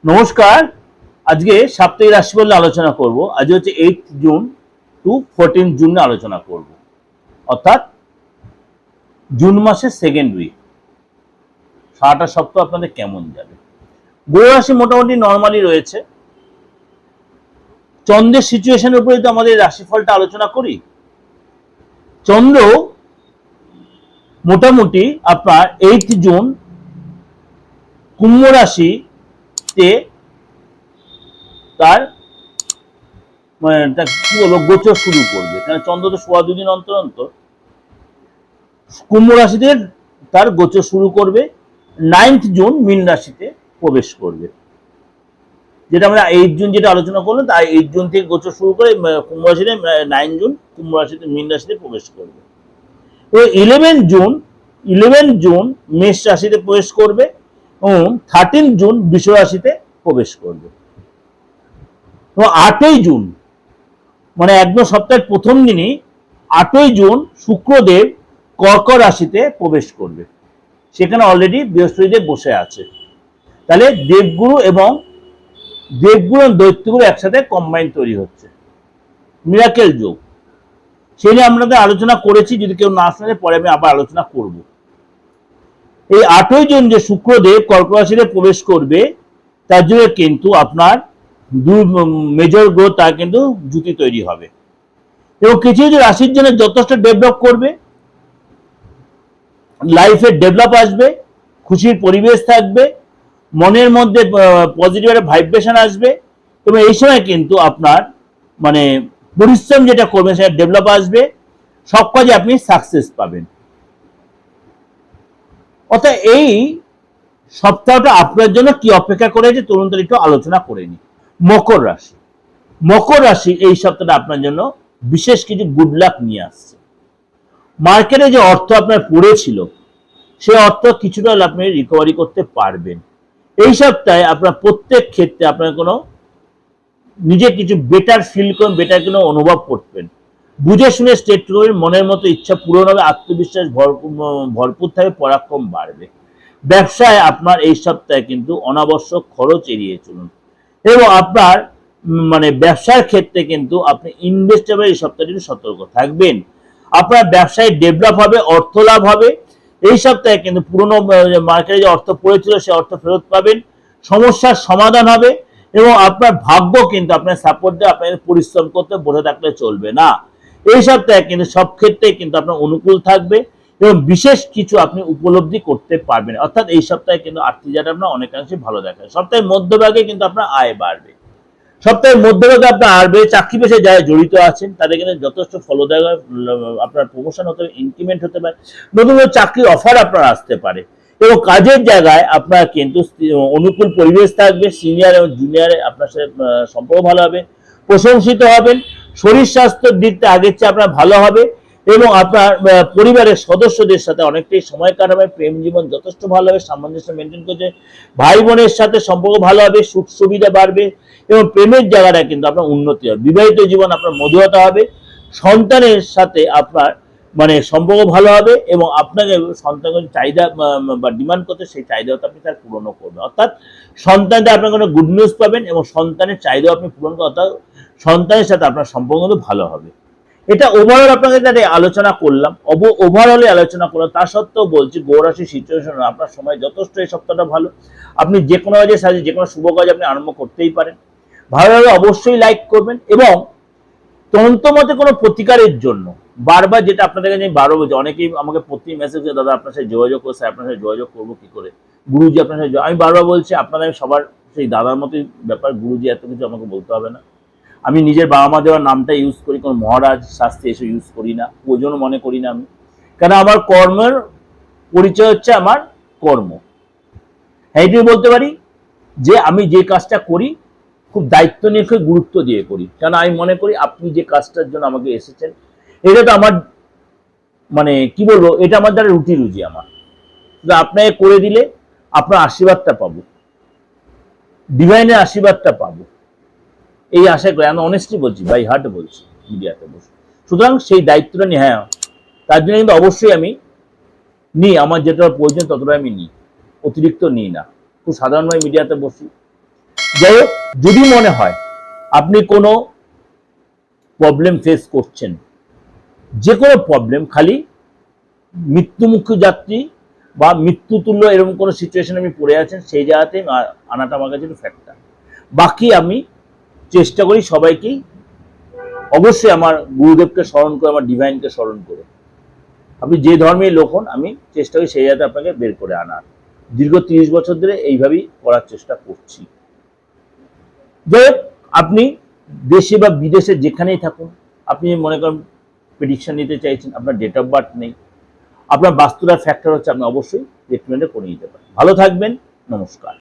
নমস্কার। আজকে সাপ্তাহিক রাশিফল নিয়ে আলোচনা করব। আজ হচ্ছে 8 জুন টু 14 জুন আলোচনা করব, অর্থাৎ জুন মাসের সেকেন্ড উইক। সারাটা সপ্তাহ আপনাদের কেমন যাবে? গ্রহ রাশি মোটামুটি নর্মালি রয়েছে। চন্দ্রের সিচুয়েশনের উপরে তো আমাদের রাশিফলটা আলোচনা করি। চন্দ্র মোটামুটি আপনার 8 জুন কুম্ভ রাশিতে তার কি বলবো গোচর শুরু করবে, কারণ চন্দ্র তো সোয়া দুদিন অন্তর অন্তর কুম্ভ রাশিতে তার গোচর শুরু করবে। 9 জুন মীন রাশিতে প্রবেশ করবে, যেটা আমরা 8 জুন যেটা আলোচনা করলাম, তাই 8 জুন থেকে গোচর শুরু করে কুম্ভ রাশিতে 9 জুন কুম্ভ রাশিতে মীন রাশিতে প্রবেশ করবে। তো 11 জুন মেষ রাশিতে প্রবেশ করবে এবং 13 জুন বৃষ রাশিতে প্রবেশ করবে। 8ই জুন মানে একদম সপ্তাহের প্রথম দিনই 8ই জুন শুক্রদেব কর্ক রাশিতে প্রবেশ করবে। সেখানে অলরেডি বৃহস্পতিদেব বসে আছে। তাহলে দেবগুরু এবং দৈত্যগুরু একসাথে কম্বাইন তৈরি হচ্ছে, মিরাকেল যোগ। সেই নিয়ে আপনাদের আলোচনা করেছি, যদি কেউ না শুনে পরে আমি আবার আলোচনা করব। এই 8ই জুন যে শুক্রদেব কর্ক রাশিতে প্রবেশ করবে, তার জন্য কিন্তু আপনার দুই মেজর গ্রহ তার কিন্তু জুতি তৈরি হবে এবং কিছু কিছু রাশির জন্য যথেষ্ট ডেভেলপ করবে, লাইফে ডেভেলপ আসবে, খুশির পরিবেশ থাকবে, মনের মধ্যে পজিটিভ একটা ভাইব্রেশন আসবে এবং এই সময় কিন্তু আপনার মানে পরিশ্রম যেটা করবেন সেটা ডেভেলপ আসবে, সব কাজে আপনি সাকসেস পাবেন। অর্থাৎ এই সপ্তাহটা আপনার জন্য কি অপেক্ষা করেছে তরুণ একটু আলোচনা করে নি। মকর রাশি এই সপ্তাহটা আপনার জন্য বিশেষ কিছু গুড লাক নিয়ে আসছে। মার্কেটে যে অর্থ আপনার পড়েছিল সেই অর্থ কিছুটা আপনি রিকভারি করতে পারবেন। এই সপ্তাহে আপনার প্রত্যেক ক্ষেত্রে আপনার কোনো নিজে কিছু বেটার ফিল করবেন, বেটার কোনো অনুভব করবেন, বুঝে শুনে স্টেট করবেন, মনের মতো ইচ্ছা পূরণ হবে, আত্মবিশ্বাস ভরপুর থাকবে, পরাক্রম বাড়বে। ব্যবসায় আপনার এই সপ্তাহে কিন্তু অনাবশ্যক খরচ এড়িয়ে চলুন এবং আপনার মানে ব্যবসার ক্ষেত্রে কিন্তু আপনি ইনভেস্টেবল এই সপ্তাহে সতর্ক থাকবেন। আপনার ব্যবসায় ডেভেলপ হবে, অর্থ লাভ হবে। এই সপ্তাহে কিন্তু পুরনো মার্কেটে যে অর্থ পড়েছিল সে অর্থ ফেরত পাবেন, সমস্যার সমাধান হবে এবং আপনার ভাগ্য কিন্তু আপনার সাপোর্ট দেয়। আপনাদের পরিশ্রম করতে বসে থাকলে চলবে না। এই সপ্তাহে কিন্তু সব ক্ষেত্রে কিন্তু আপনার অনুকূল থাকবে এবং বিশেষ কিছু আপনি উপলব্ধি করতে পারবেন। অর্থাৎ এই সপ্তাহে কিন্তু আর্থিক জায়গাটা আপনার অনেকাংশে ভালো দেখায়। সপ্তাহের মধ্যভাগে কিন্তু আপনার আয় বাড়বে। সপ্তাহের মধ্যভাগে আপনার আসবে, চাকরি পেশায় যারা জড়িত আছেন তাদের কিন্তু যথেষ্ট ফলদায়ক, আপনার প্রমোশন হতে পারে, ইনক্রিমেন্ট হতে পারে, নতুন চাকরির অফার আপনার আসতে পারে এবং কাজের জায়গায় আপনার কিন্তু অনুকূল পরিবেশ থাকবে। সিনিয়র এবং জুনিয়রে আপনার সাথে সম্পর্ক ভালো হবে, প্রশংসিত হবেন, শরীর স্বাস্থ্যের দিকটা আগের চেয়ে আপনার ভালো হবে এবং আপনার পরিবারের সদস্যদের সাথে অনেকটাই সময় কাটাবে, প্রেম জীবন যথেষ্ট ভালো হবে, সামঞ্জস্য মেনটেন করছে, ভাই বোনের সাথে সম্পর্ক ভালো হবে, সুখ সুবিধা বাড়বে এবং প্রেমের জায়গাটা কিন্তু আপনার উন্নতি হবে। বিবাহিত জীবন আপনার মধুরতা হবে, সন্তানের সাথে আপনার মানে সম্পর্ক ভালো হবে এবং আপনাকে সন্তানের চাহিদা বা ডিমান্ড করতে সেই চাহিদাটা আপনি তার পূরণও করবেন। অর্থাৎ সন্তানদের আপনার কোনো গুড নিউজ পাবেন এবং সন্তানের চাহিদা আপনি পূরণ করবেন, অর্থাৎ সন্তানের সাথে আপনার সম্পর্ক কিন্তু ভালো হবে। এটা ওভারঅল আপনাকে যাতে আলোচনা করলাম, ওভারঅলে আলোচনা করলাম। তা সত্ত্বেও বলছি গ্রহ রাশির সিচুয়েশন আপনার সময় যথেষ্ট এই সপ্তাহটা ভালো। আপনি যে কোনো কাজে সাজে যে কোনো শুভ কাজ আপনি আরম্ভ করতেই পারেন। ভালো লাগলে অবশ্যই লাইক করবেন এবং তন্ত্রমতে কোনো প্রতিকারের জন্য বারবার, যেটা আপনাদের কাছে আমি বারবার বলছি, অনেকেই আমাকে প্রতি মেসেজে দাদা আপনার সাথে যোগাযোগ করছে, আপনার সাথে যোগাযোগ করবো কি করে, গুরুজি আপনার সাথে, আমি বারবার বলছি আপনাদের সবার সেই দাদার মতোই ব্যাপার। গুরুজি এত কিছু আমাকে বলতে হবে না। আমি নিজের বাবা মা দেওয়ার নামটা ইউজ করি, কোনো মহারাজ শাস্ত্রী এসে ইউজ করি না, ওজন মনে করি না আমি। কেন আমার কর্মের পরিচয় হচ্ছে আমার কর্ম। এইটুকু বলতে পারি যে আমি যে কাজটা করি খুব দায়িত্ব নিয়ে, খুব গুরুত্ব দিয়ে করি। কেন আমি মনে করি আপনি যে কাজটার জন্য আমাকে এসেছেন এটা তো আমার মানে কি বলবো, এটা আমার দ্বারা রুটি রুজি আমার। আপনাকে করে দিলে আপনার আশীর্বাদটা পাবো, ডিভাইনের আশীর্বাদটা পাবো, এই আশা করি। আমি অনেস্টলি বলছি, বাই হার্ট বলছি মিডিয়াতে বসে। সুতরাং সেই দায়িত্বটা নিয়ে, হ্যাঁ তার জন্য কিন্তু অবশ্যই আমি নিই, আমার যেটা প্রয়োজন ততটা আমি নিই, অতিরিক্ত নিই না। খুব সাধারণভাবে মিডিয়াতে বসি, যাই হোক, যদি মনে হয় আপনি কোনো প্রবলেম ফেস করছেন, যে কোনো প্রবলেম, খালি মৃত্যুমুখী যাত্রী বা মৃত্যুতুল্য এরকম কোনো সিচুয়েশন আপনি পড়ে আছেন, সেই জায়গাতে আনাটা আমার কাছে একটু ফ্যাক্টর। বাকি আমি চেষ্টা করি সবাইকেই অবশ্যই আমার গুরুদেবকে স্মরণ করে, আমার ডিভাইনকে স্মরণ করে, আপনি যে ধর্মের লোক হন, আমি চেষ্টা করি সেই জায়গাতে আপনাকে বের করে আনার। দীর্ঘ 30 বছর ধরে এইভাবেই করার চেষ্টা করছি। যাই হোক, আপনি দেশে বা বিদেশে যেখানেই থাকুন, আপনি মনে করেন প্রেডিকশন নিতে চাইছেন, আপনার ডেট অফ বার্থ নেই, আপনার বাস্তুটার ফ্যাক্টর হচ্ছে, আপনি অবশ্যই ট্রিটমেন্টে করে নিতে পারেন। ভালো থাকবেন, নমস্কার।